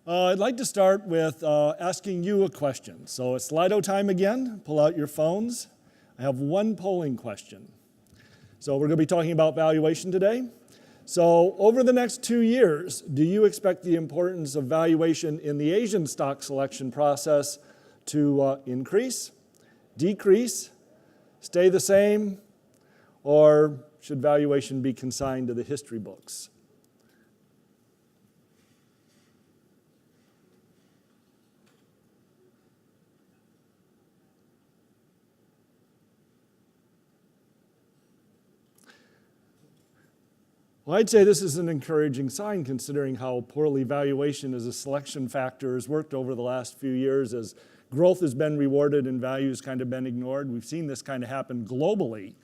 I'd like to start with asking you a question. So it's Slido time again. Pull out your phones. I have one polling question. So we're going to be talking about valuation today. So over the next 2 years, do you expect the importance of valuation in the Asian stock selection process to increase, decrease, stay the same, or should valuation be consigned to the history books? Well, I'd say this is an encouraging sign considering how poorly valuation as a selection factor has worked over the last few years as growth has been rewarded and value has kind of been ignored. We've seen this kind of happen globally.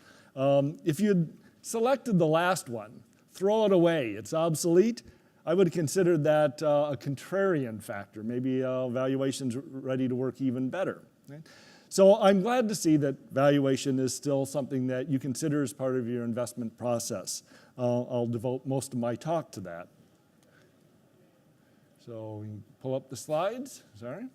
If you'd selected the last one, throw it away, it's obsolete, I would have considered that a contrarian factor. Maybe valuation's ready to work even better. Right? So I'm glad to see that valuation is still something that you consider as part of your investment process. I'll devote most of my talk to that. So we can pull up the slides, sorry.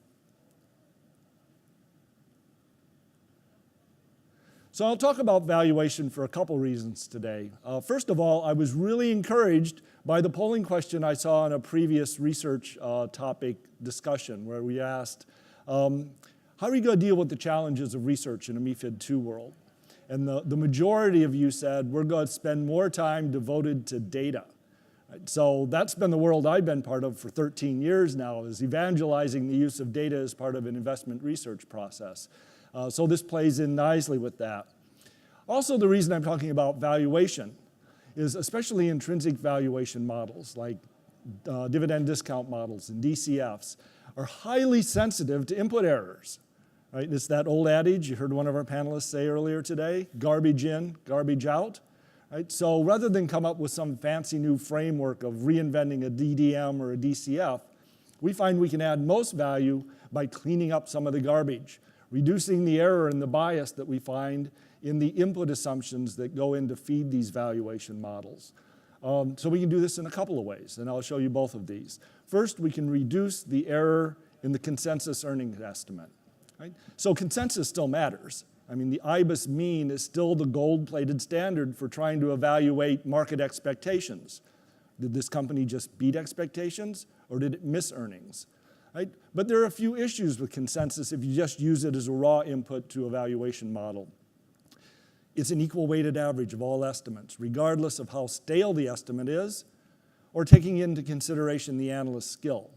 So I'll talk about valuation for a couple reasons today. First of all, I was really encouraged by the polling question I saw in a previous research topic discussion where we asked, how are you going to deal with the challenges of research in a MiFID II world? And the majority of you said, we're going to spend more time devoted to data. Right? So that's been the world I've been part of for 13 years now, is evangelizing the use of data as part of an investment research process. So this plays in nicely with that. Also, the reason I'm talking about valuation is especially intrinsic valuation models like dividend discount models and DCFs are highly sensitive to input errors. Right? It's that old adage you heard one of our panelists say earlier today, garbage in, garbage out. Right? So rather than come up with some fancy new framework of reinventing a DDM or a DCF, we find we can add most value by cleaning up some of the garbage, reducing the error and the bias that we find in the input assumptions that go in to feed these valuation models. So we can do this in a couple of ways, and I'll show you both of these. First, we can reduce the error in the consensus earnings estimate. Right? So consensus still matters. I mean, the IBIS mean is still the gold-plated standard for trying to evaluate market expectations. Did this company just beat expectations, or did it miss earnings? Right? But there are a few issues with consensus if you just use it as a raw input to a valuation model. It's an equal weighted average of all estimates, regardless of how stale the estimate is, or taking into consideration the analyst's skill.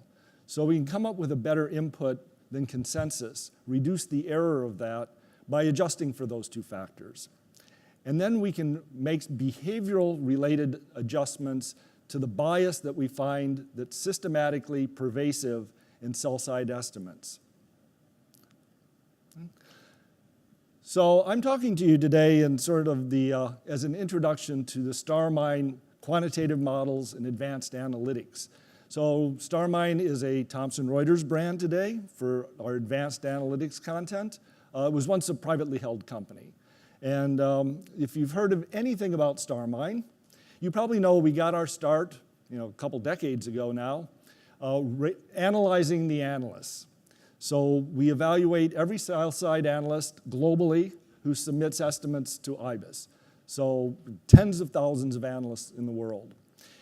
So we can come up with a better input than consensus, reduce the error of that by adjusting for those two factors. And then we can make behavioral related adjustments to the bias that we find that's systematically pervasive in sell-side estimates. So I'm talking to you today in sort of the, as an introduction to the StarMine quantitative models and advanced analytics. So StarMine is a Thomson Reuters brand today for our advanced analytics content. It was once a privately held company. And if you've heard of anything about StarMine, you probably know we got our start, a couple decades ago now, analyzing the analysts. So we evaluate every sell-side analyst globally who submits estimates to IBIS. So tens of thousands of analysts in the world.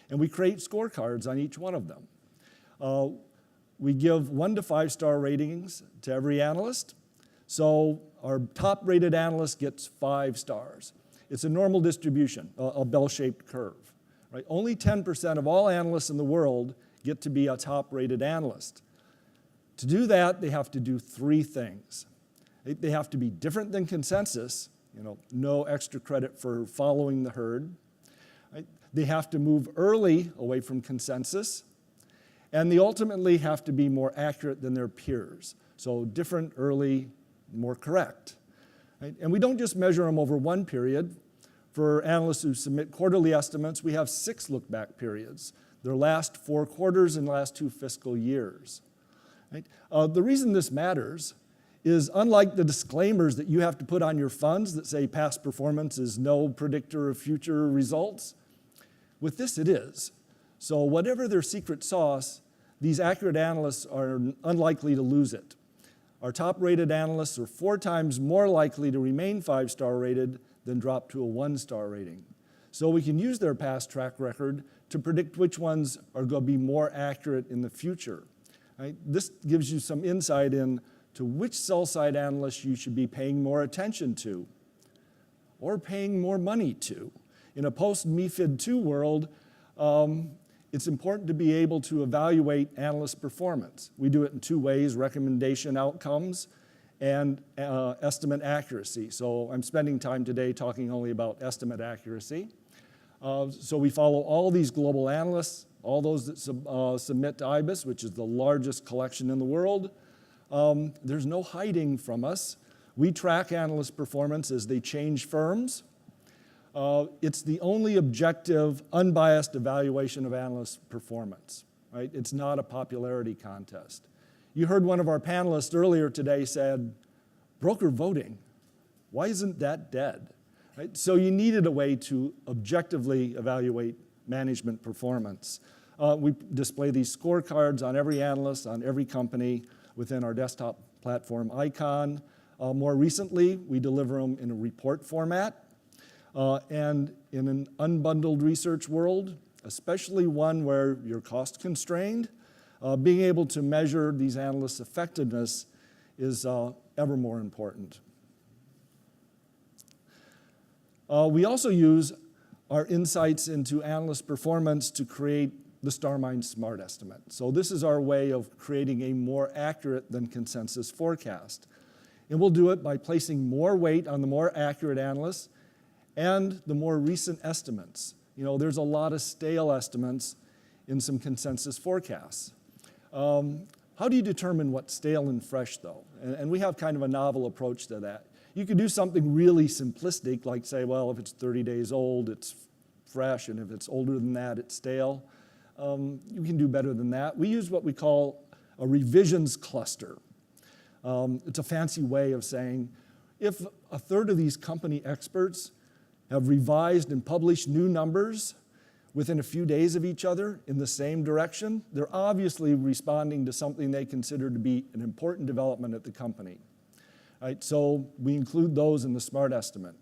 And we create scorecards on each one of them. We give 1 to 5 star ratings to every analyst. So our top rated analyst gets 5 stars. It's a normal distribution, a bell-shaped curve. Right? Only 10% of all analysts in the world get to be a top rated analyst. To do that, they have to do 3 things. They have to be different than consensus, no extra credit for following the herd. Right? They have to move early away from consensus, and they ultimately have to be more accurate than their peers. So different, early, more correct. Right? And we don't just measure them over one period. For analysts who submit quarterly estimates, we have 6 look-back periods, their last 4 quarters and last 2 fiscal years. Right? The reason this matters is unlike the disclaimers that you have to put on your funds that say past performance is no predictor of future results, with this it is. So whatever their secret sauce, these accurate analysts are unlikely to lose it. Our top-rated analysts are 4 times more likely to remain 5-star rated than drop to a 1-star rating. So we can use their past track record to predict which ones are going to be more accurate in the future. Right? This gives you some insight into which sell-side analysts you should be paying more attention to or paying more money to. In a post-MiFID II world, it's important to be able to evaluate analyst performance. We do it in 2 ways: recommendation outcomes and estimate accuracy. So I'm spending time today talking only about estimate accuracy. So we follow all these global analysts, all those that submit to IBIS, which is the largest collection in the world. There's no hiding from us. We track analyst performance as they change firms. It's the only objective, unbiased evaluation of analyst performance. Right? It's not a popularity contest. You heard one of our panelists earlier today said, broker voting, why isn't that dead? Right? So you needed a way to objectively evaluate management performance. We display these scorecards on every analyst, on every company within our desktop platform icon. More recently, we deliver them in a report format. And in an unbundled research world, especially one where you're cost constrained, being able to measure these analysts' effectiveness is ever more important. We also use our insights into analyst performance to create the StarMine Smart Estimate. So this is our way of creating a more accurate than consensus forecast. And we'll do it by placing more weight on the more accurate analysts and the more recent estimates. You know, there's a lot of stale estimates in some consensus forecasts. How do you determine what's stale and fresh, though? And we have kind of a novel approach to that. You could do something really simplistic, like say, well, if it's 30 days old, it's fresh, and if it's older than that, it's stale. You can do better than that. We use what we call a revisions cluster. It's a fancy way of saying, if a third of these company experts have revised and published new numbers within a few days of each other in the same direction, they're obviously responding to something they consider to be an important development at the company. Right, so we include those in the SMART estimate.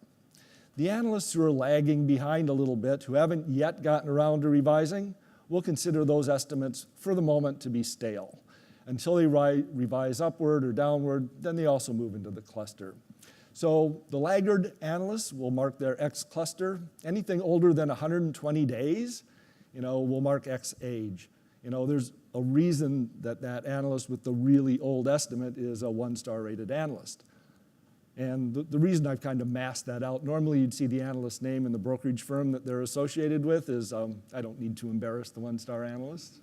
The analysts who are lagging behind a little bit, who haven't yet gotten around to revising, we'll consider those estimates for the moment to be stale. Until they revise upward or downward, then they also move into the cluster. So the laggard analysts will mark their X cluster. Anything older than 120 days, will mark X age. There's a reason that that analyst with the really old estimate is a 1-star rated analyst. And the reason I've kind of masked that out, normally you'd see the analyst name and the brokerage firm that they're associated with is, I don't need to embarrass the 1-star analyst.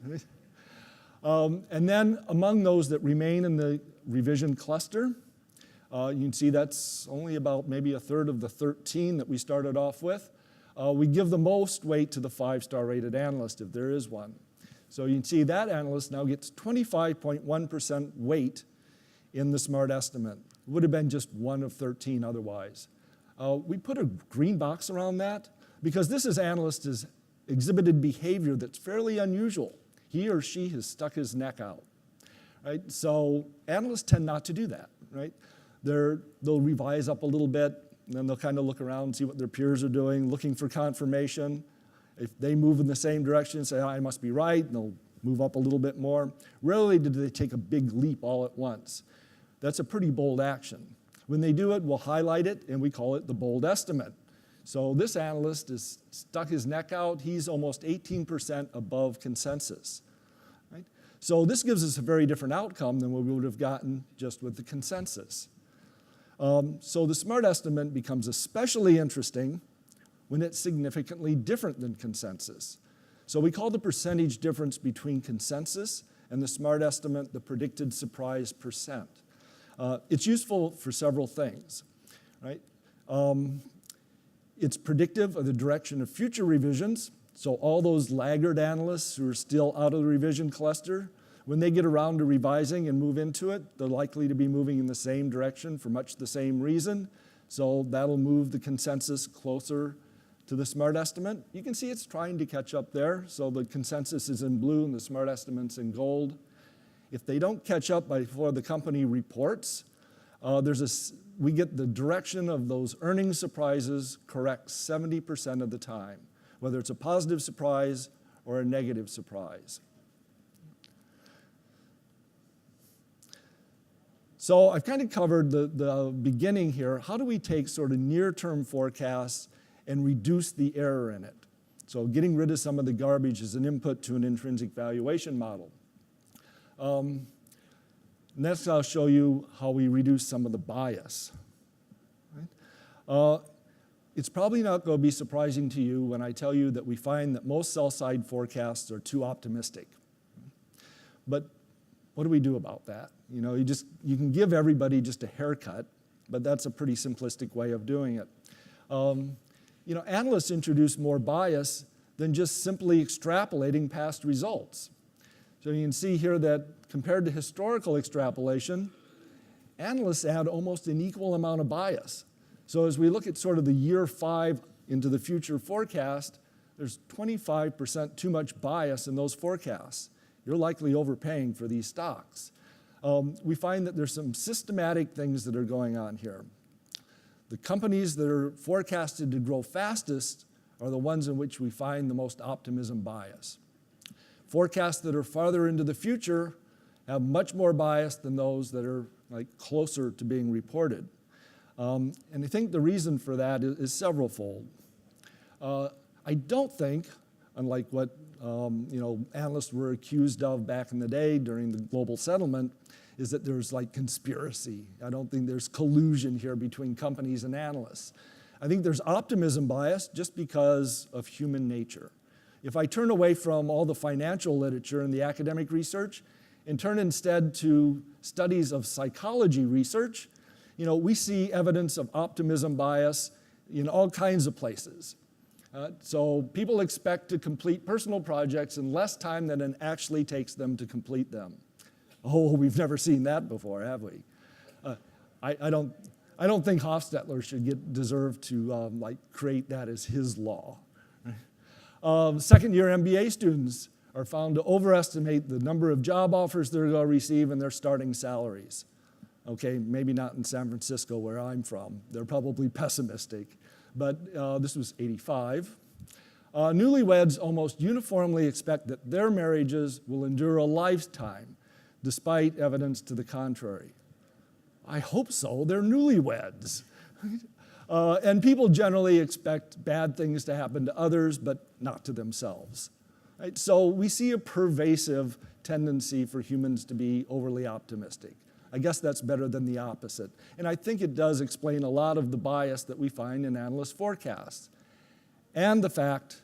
And then among those that remain in the revision cluster, you can see that's only about maybe a third of the 13 that we started off with. We give the most weight to the 5-star rated analyst, if there is one. So you can see that analyst now gets 25.1% weight in the SMART estimate. It would have been just 1 of 13 otherwise. We put a green box around that because this analyst has exhibited behavior that's fairly unusual. He or she has stuck his neck out, right? So analysts tend not to do that, right? They'll revise up a little bit, and then they'll kind of look around and see what their peers are doing, looking for confirmation. If they move in the same direction, say, I must be right, and they'll move up a little bit more. Rarely do they take a big leap all at once. That's a pretty bold action. When they do it, we'll highlight it, and we call it the bold estimate. So this analyst has stuck his neck out. He's almost 18% above consensus. Right? So this gives us a very different outcome than what we would have gotten just with the consensus. So the SMART estimate becomes especially interesting when it's significantly different than consensus. So we call the percentage difference between consensus and the SMART estimate the predicted surprise percent. It's useful for several things, right? It's predictive of the direction of future revisions. So all those laggard analysts who are still out of the revision cluster, when they get around to revising and move into it, they're likely to be moving in the same direction for much the same reason. So that'll move the consensus closer to the smart estimate. You can see it's trying to catch up there. So the consensus is in blue and the smart estimate's in gold. If they don't catch up before the company reports, we get the direction of those earnings surprises correct 70% of the time, whether it's a positive surprise or a negative surprise. So I've kind of covered the beginning here. How do we take sort of near-term forecasts and reduce the error in it? So getting rid of some of the garbage is an input to an intrinsic valuation model. Next, I'll show you how we reduce some of the bias. Right? It's probably not going to be surprising to you when I tell you that we find that most sell-side forecasts are too optimistic. But what do we do about that? You know, you can give everybody just a haircut, but that's a pretty simplistic way of doing it. You know, analysts introduce more bias than just simply extrapolating past results. So you can see here that compared to historical extrapolation, analysts add almost an equal amount of bias. So as we look at sort of the year 5 into the future forecast, there's 25% too much bias in those forecasts. You're likely overpaying for these stocks. We find that there's some systematic things that are going on here. The companies that are forecasted to grow fastest are the ones in which we find the most optimism bias. Forecasts that are farther into the future have much more bias than those that are like closer to being reported. And I think the reason for that is several-fold. I don't think, unlike what analysts were accused of back in the day during the global settlement, is that there's like conspiracy. I don't think there's collusion here between companies and analysts. I think there's optimism bias just because of human nature. If I turn away from all the financial literature and the academic research and turn instead to studies of psychology research, we see evidence of optimism bias in all kinds of places. So people expect to complete personal projects in less time than it actually takes them to complete them. Oh, we've never seen that before, have we? I don't think Hofstadter should deserve to create that as his law. Second-year MBA students are found to overestimate the number of job offers they're going to receive and their starting salaries. Okay, maybe not in San Francisco where I'm from. They're probably pessimistic. But this was 85. Newlyweds almost uniformly expect that their marriages will endure a lifetime, despite evidence to the contrary. I hope so. They're newlyweds. And people generally expect bad things to happen to others, but not to themselves. Right? So we see a pervasive tendency for humans to be overly optimistic. I guess that's better than the opposite. And I think it does explain a lot of the bias that we find in analyst forecasts. And the fact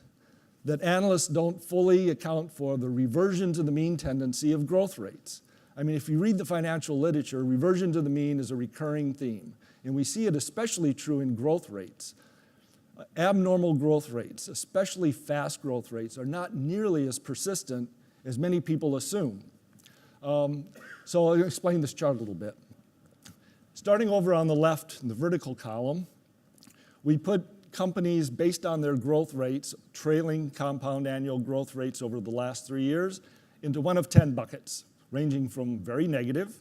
that analysts don't fully account for the reversion to the mean tendency of growth rates. I mean, if you read the financial literature, reversion to the mean is a recurring theme. And we see it especially true in growth rates. Abnormal growth rates, especially fast growth rates, are not nearly as persistent as many people assume. So I'll explain this chart a little bit. Starting over on the left in the vertical column, we put companies based on their growth rates, trailing compound annual growth rates over the last 3 years, into one of 10 buckets, ranging from very negative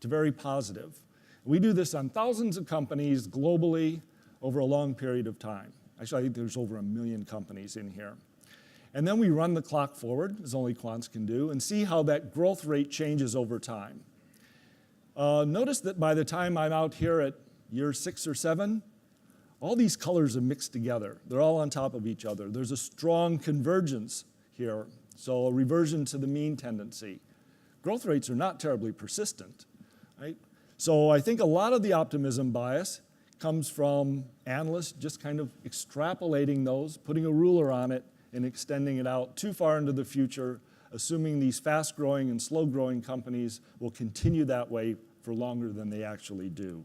to very positive. We do this on thousands of companies globally over a long period of time. Actually, I think there's over 1 million companies in here. And then we run the clock forward, as only quants can do, and see how that growth rate changes over time. Notice that by the time I'm out here at year 6 or 7, all these colors are mixed together. They're all on top of each other. There's a strong convergence here, so a reversion to the mean tendency. Growth rates are not terribly persistent, right? So I think a lot of the optimism bias comes from analysts just kind of extrapolating those, putting a ruler on it, and extending it out too far into the future, assuming these fast-growing and slow-growing companies will continue that way for longer than they actually do.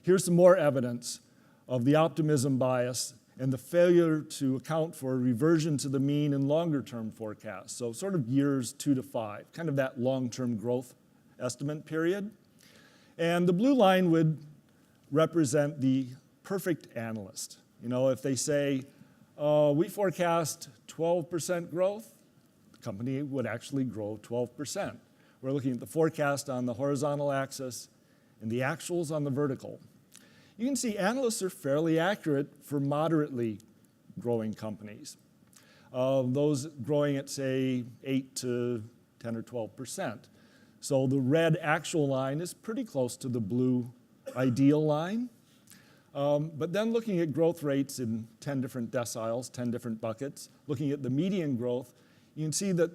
Here's some more evidence of the optimism bias and the failure to account for a reversion to the mean in longer-term forecasts, so sort of years 2 to 5, kind of that long-term growth estimate period. And the blue line would represent the perfect analyst. You know, if they say, we forecast 12% growth, the company would actually grow 12%. We're looking at the forecast on the horizontal axis and the actuals on the vertical. You can see analysts are fairly accurate for moderately growing companies. Those growing at, say, 8 to 10 or 12%. So the red actual line is pretty close to the blue ideal line. But then looking at growth rates in 10 different deciles, 10 different buckets, looking at the median growth, you can see that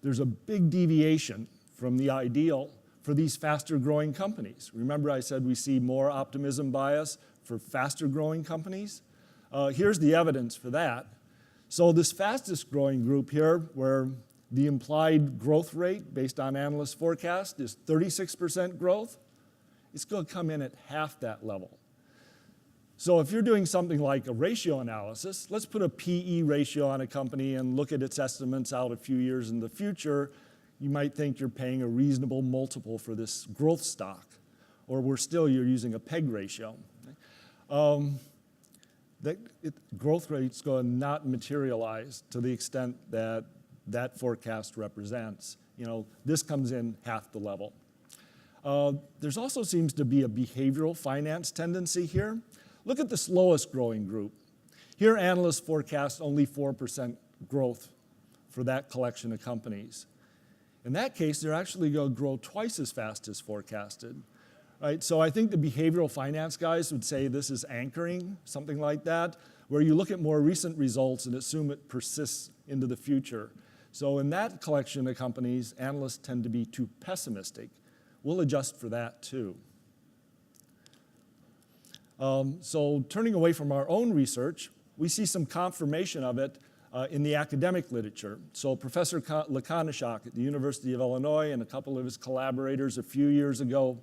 there's a big deviation from the ideal for these faster growing companies. Remember I said we see more optimism bias for faster growing companies? Here's the evidence for that. So this fastest growing group here, where the implied growth rate based on analyst forecast is 36% growth, it's going to come in at half that level. So if you're doing something like a ratio analysis, let's put a PE ratio on a company and look at its estimates out a few years in the future, you might think you're paying a reasonable multiple for this growth stock, or worse still, you're using a PEG ratio. Growth rate's going to not materialize to the extent that that forecast represents. You know, this comes in half the level. There's also seems to be a behavioral finance tendency here. Look at the slowest growing group. Here, analysts forecast only 4% growth for that collection of companies. In that case, they're actually going to grow twice as fast as forecasted. Right? So I think the behavioral finance guys would say this is anchoring, something like that, where you look at more recent results and assume it persists into the future. So in that collection of companies, analysts tend to be too pessimistic. We'll adjust for that too. So turning away from our own research, we see some confirmation of it in the academic literature. So Professor Lakonishok at the University of Illinois and a couple of his collaborators a few years ago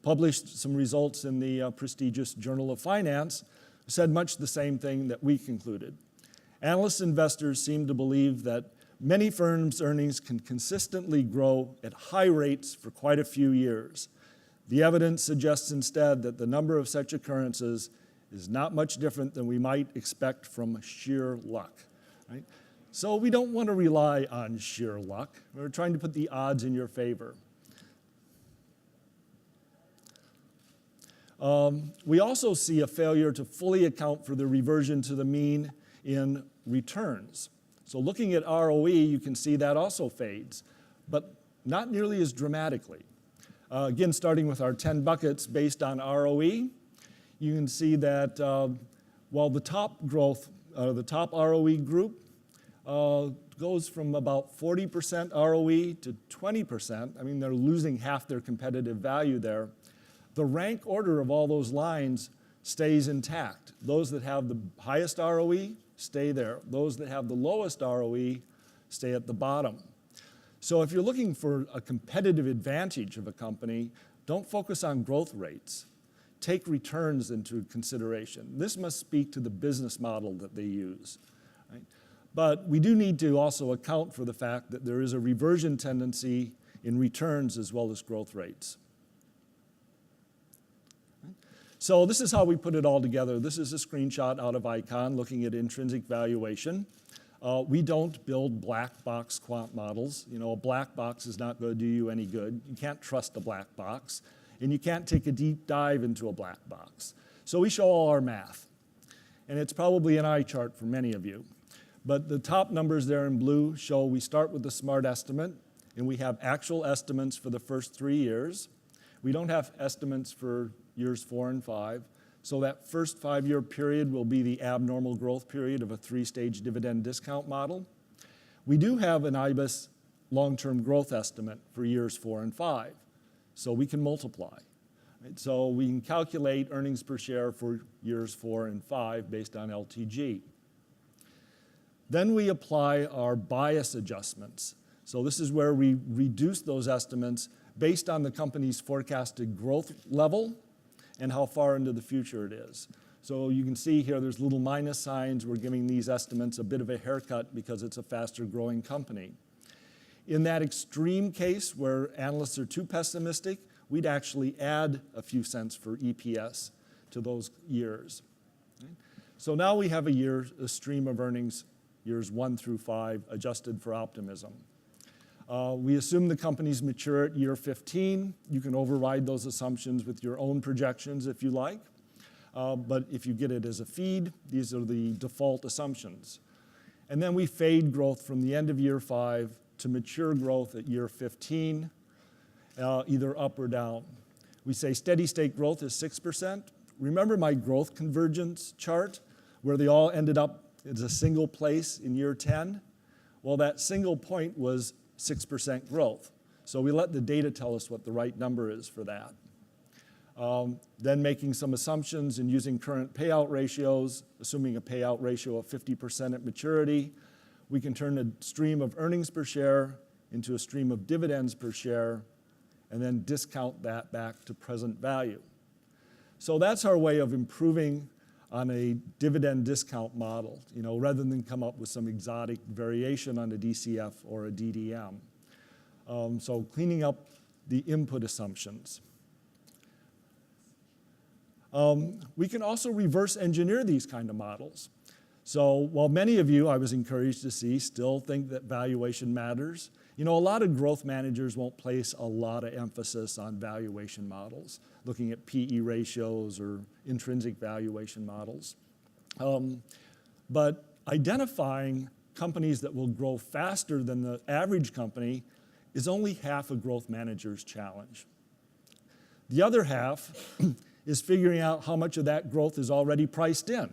published some results in the prestigious Journal of Finance, said much the same thing that we concluded. Analyst investors seem to believe that many firms' earnings can consistently grow at high rates for quite a few years. The evidence suggests instead that the number of such occurrences is not much different than we might expect from sheer luck. Right? So we don't want to rely on sheer luck. We're trying to put the odds in your favor. We also see a failure to fully account for the reversion to the mean in returns. So looking at ROE, you can see that also fades, but not nearly as dramatically. Again, starting with our 10 buckets based on ROE, you can see that while the top ROE group goes from about 40% ROE to 20%, I mean, they're losing half their competitive value there. The rank order of all those lines stays intact. Those that have the highest ROE stay there. Those that have the lowest ROE stay at the bottom. So if you're looking for a competitive advantage of a company, don't focus on growth rates. Take returns into consideration. This must speak to the business model that they use. Right? But we do need to also account for the fact that there is a reversion tendency in returns as well as growth rates. So this is how we put it all together. This is a screenshot out of Icon looking at intrinsic valuation. We don't build black box quant models. You know, a black box is not going to do you any good. You can't trust a black box, and you can't take a deep dive into a black box. So we show all our math, and it's probably an eye chart for many of you. But the top numbers there in blue show we start with the smart estimate, and we have actual estimates for the first 3 years. We don't have estimates for years 4 and 5. So that first 5-year period will be the abnormal growth period of a 3-stage dividend discount model. We do have an IBIS long-term growth estimate for years 4 and 5. So we can multiply. Right? So we can calculate earnings per share for years 4 and 5 based on LTG. Then we apply our bias adjustments. So this is where we reduce those estimates based on the company's forecasted growth level and how far into the future it is. So you can see here there's little minus signs. We're giving these estimates a bit of a haircut because it's a faster growing company. In that extreme case where analysts are too pessimistic, we'd actually add a few cents for EPS to those years. Right? So now we have a stream of earnings, years 1 through 5, adjusted for optimism. We assume the companies mature at year 15. You can override those assumptions with your own projections if you like. But if you get it as a feed, these are the default assumptions. And then we fade growth from the end of year 5 to mature growth at year 15, either up or down. We say steady state growth is 6%. Remember my growth convergence chart where they all ended up as a single place in year 10? Well, that single point was 6% growth. So we let the data tell us what the right number is for that. Then making some assumptions and using current payout ratios, assuming a payout ratio of 50% at maturity, we can turn a stream of earnings per share into a stream of dividends per share and then discount that back to present value. So that's our way of improving on a dividend discount model, rather than come up with some exotic variation on a DCF or a DDM. So cleaning up the input assumptions. We can also reverse engineer these kind of models. So while many of you, I was encouraged to see, still think that valuation matters, a lot of growth managers won't place a lot of emphasis on valuation models, looking at PE ratios or intrinsic valuation models. But identifying companies that will grow faster than the average company is only half a growth manager's challenge. The other half is figuring out how much of that growth is already priced in.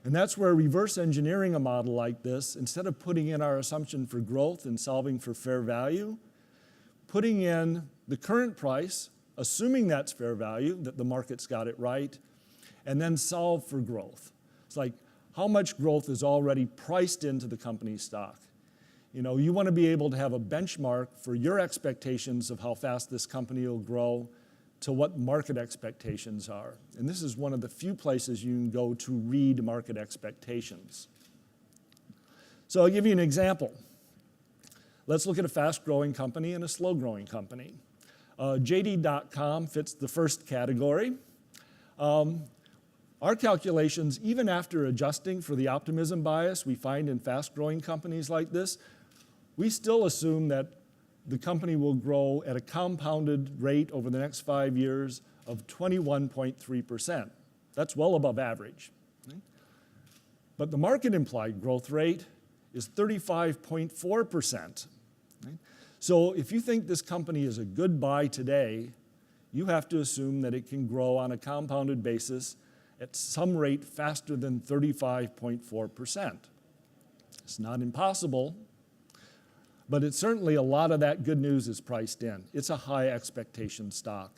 And that's where reverse engineering a model like this, instead of putting in our assumption for growth and solving for fair value, putting in the current price, assuming that's fair value, that the market's got it right, and then solve for growth. It's like, how much growth is already priced into the company's stock? You want to be able to have a benchmark for your expectations of how fast this company will grow to what market expectations are. And this is one of the few places you can go to read market expectations. So I'll give you an example. Let's look at a fast-growing company and a slow-growing company. JD.com fits the first category. Our calculations, even after adjusting for the optimism bias we find in fast-growing companies like this, we still assume that the company will grow at a compounded rate over the next 5 years of 21.3%. That's well above average. But the market implied growth rate is 35.4%. So if you think this company is a good buy today, you have to assume that it can grow on a compounded basis at some rate faster than 35.4%. It's not impossible, but it's certainly a lot of that good news is priced in. It's a high expectation stock.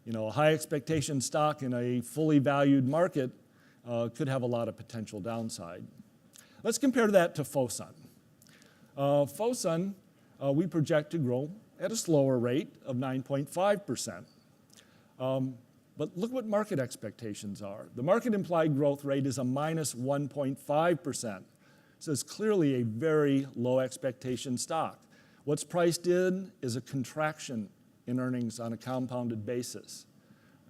A high expectation stock in a fully valued market could have a lot of potential downside. Let's compare that to Fosun. Fosun, we project to grow at a slower rate of 9.5%. But look what market expectations are. The market implied growth rate is a minus 1.5%. So it's clearly a very low expectation stock. What's priced in is a contraction in earnings on a compounded basis.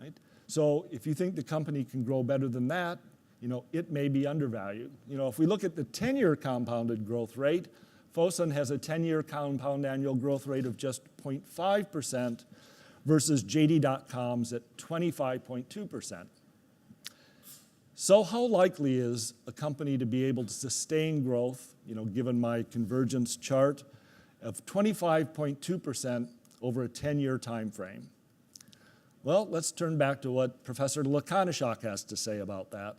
Right? So if you think the company can grow better than that, it may be undervalued. If we look at the 10-year compounded growth rate, Fosun has a 10-year compound annual growth rate of just 0.5% versus JD.com's at 25.2%. So how likely is a company to be able to sustain growth, given my convergence chart, of 25.2% over a 10-year time frame? Well, let's turn back to what Professor Lakanishak has to say about that.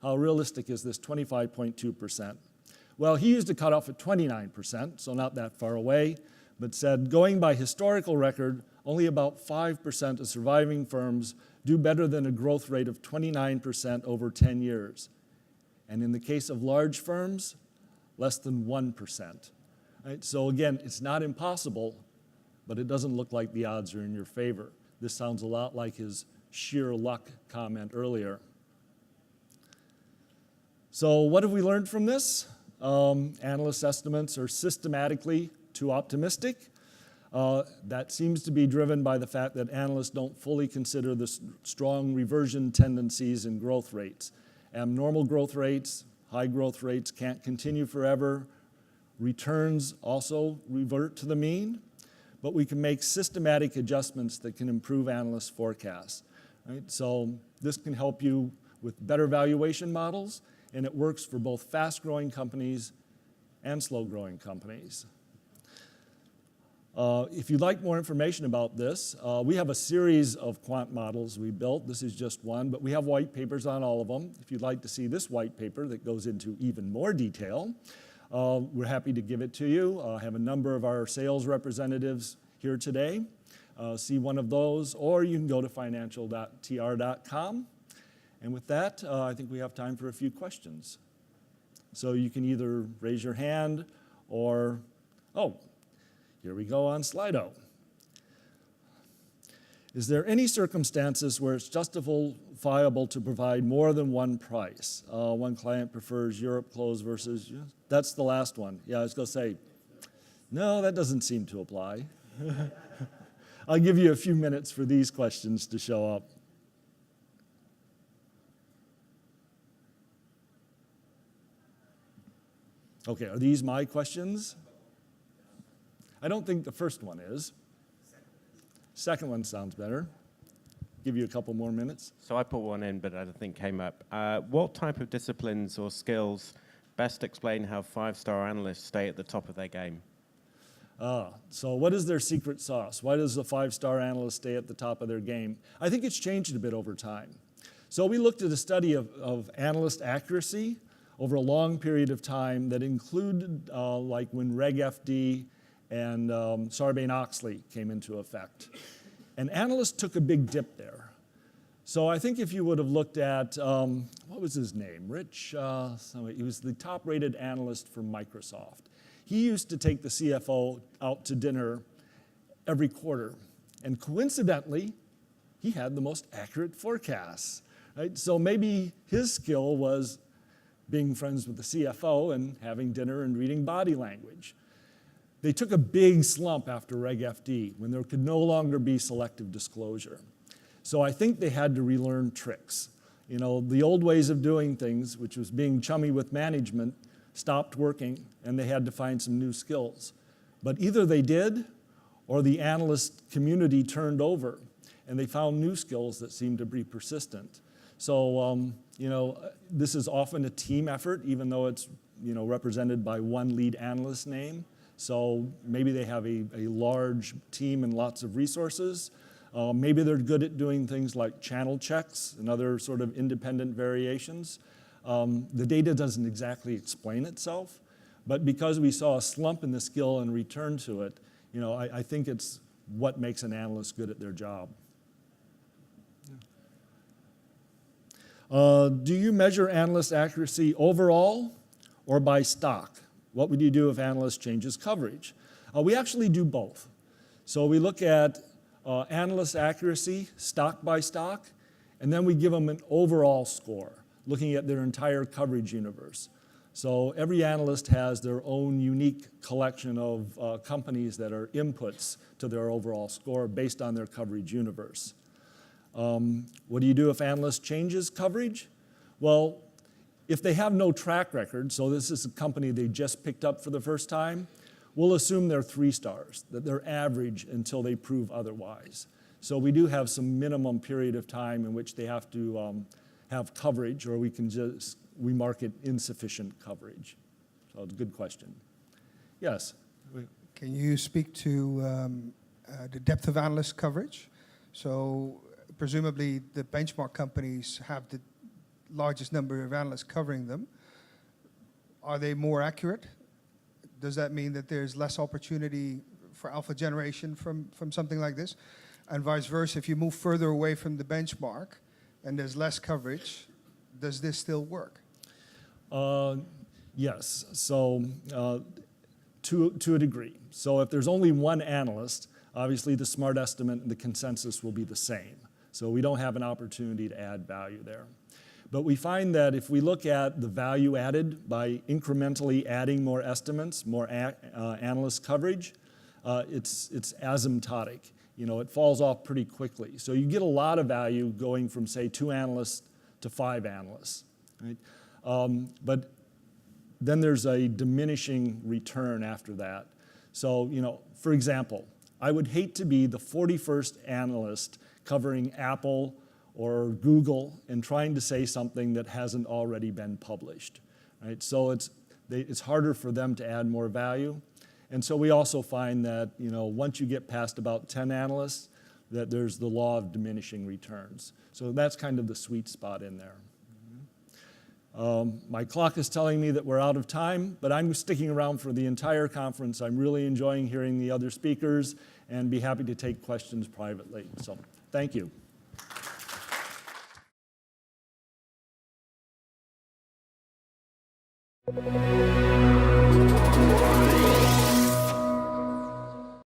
How realistic is this 25.2%? Well, he used a cutoff at 29%, so not that far away, but said, going by historical record, only about 5% of surviving firms do better than a growth rate of 29% over 10 years. And in the case of large firms, less than 1%. Right? So again, it's not impossible, but it doesn't look like the odds are in your favor. This sounds a lot like his sheer luck comment earlier. So what have we learned from this? Analyst estimates are systematically too optimistic. That seems to be driven by the fact that analysts don't fully consider the strong reversion tendencies in growth rates. Abnormal growth rates, high growth rates can't continue forever. Returns also revert to the mean, but we can make systematic adjustments that can improve analysts' forecasts. Right? So this can help you with better valuation models, and it works for both fast-growing companies and slow-growing companies. If you'd like more information about this, we have a series of quant models we built. This is just one, but we have white papers on all of them. If you'd like to see this white paper that goes into even more detail, we're happy to give it to you. I have a number of our sales representatives here today. See one of those, or you can go to financial.tr.com. And with that, I think we have time for a few questions. So you can either raise your hand or, oh, here we go on Slido. Is there any circumstances where it's justifiable to provide more than one price? One client prefers Europe close versus, that's the last one. Yeah, I was going to say, no, that doesn't seem to apply. I'll give you a few minutes for these questions to show up. Okay, are these my questions? I don't think the first one is. Second one sounds better. Give you a couple more minutes. So I put one in, but I don't think came up. What type of disciplines or skills best explain how five-star analysts stay at the top of their game? So what is their secret sauce? Why does a five-star analyst stay at the top of their game? I think it's changed a bit over time. So we looked at a study of analyst accuracy over a long period of time that included like when Reg FD and Sarbanes-Oxley came into effect. And analysts took a big dip there. So I think if you would have looked at, what was his name? Rich, he was the top-rated analyst for Microsoft. He used to take the CFO out to dinner every quarter. And coincidentally, he had the most accurate forecasts. Right? So maybe his skill was being friends with the CFO and having dinner and reading body language. They took a big slump after Reg FD when there could no longer be selective disclosure. So I think they had to relearn tricks. You know, the old ways of doing things, which was being chummy with management, stopped working, and they had to find some new skills. But either they did, or the analyst community turned over, and they found new skills that seemed to be persistent. So, you know, this is often a team effort, even though it's, you know, represented by one lead analyst name. So maybe they have a large team and lots of resources. Maybe they're good at doing things like channel checks and other sort of independent variations. The data doesn't exactly explain itself, but because we saw a slump in the skill and return to it, you know, I think it's what makes an analyst good at their job. Do you measure analyst accuracy overall or by stock? What would you do if analyst changes coverage? We actually do both. So we look at analyst accuracy, stock by stock, and then we give them an overall score, looking at their entire coverage universe. So every analyst has their own unique collection of companies that are inputs to their overall score based on their coverage universe. What do you do if analyst changes coverage? Well, if they have no track record, so this is a company they just picked up for the first time, we'll assume they're 3 stars, that they're average until they prove otherwise. So we do have some minimum period of time in which they have to have coverage, or we mark it insufficient coverage. So it's a good question. Yes? Can you speak to the depth of analyst coverage? So presumably the benchmark companies have the largest number of analysts covering them. Are they more accurate? Does that mean that there's less opportunity for alpha generation from something like this? And vice versa, if you move further away from the benchmark and there's less coverage, does this still work? Yes, so to a degree. So if there's only one analyst, obviously the smart estimate and the consensus will be the same. So we don't have an opportunity to add value there. But we find that if we look at the value added by incrementally adding more estimates, more analyst coverage, it's asymptotic. You know, it falls off pretty quickly. So you get a lot of value going from, say, 2 analysts to 5 analysts, right? But then there's a diminishing return after that. So, you know, for example, I would hate to be the 41st analyst covering Apple or Google and trying to say something that hasn't already been published, right? So it's harder for them to add more value. And so we also find that, you know, once you get past about 10 analysts, that there's the law of diminishing returns. So that's kind of the sweet spot in there. My clock is telling me that we're out of time, but I'm sticking around for the entire conference. I'm really enjoying hearing the other speakers and be happy to take questions privately. So thank you.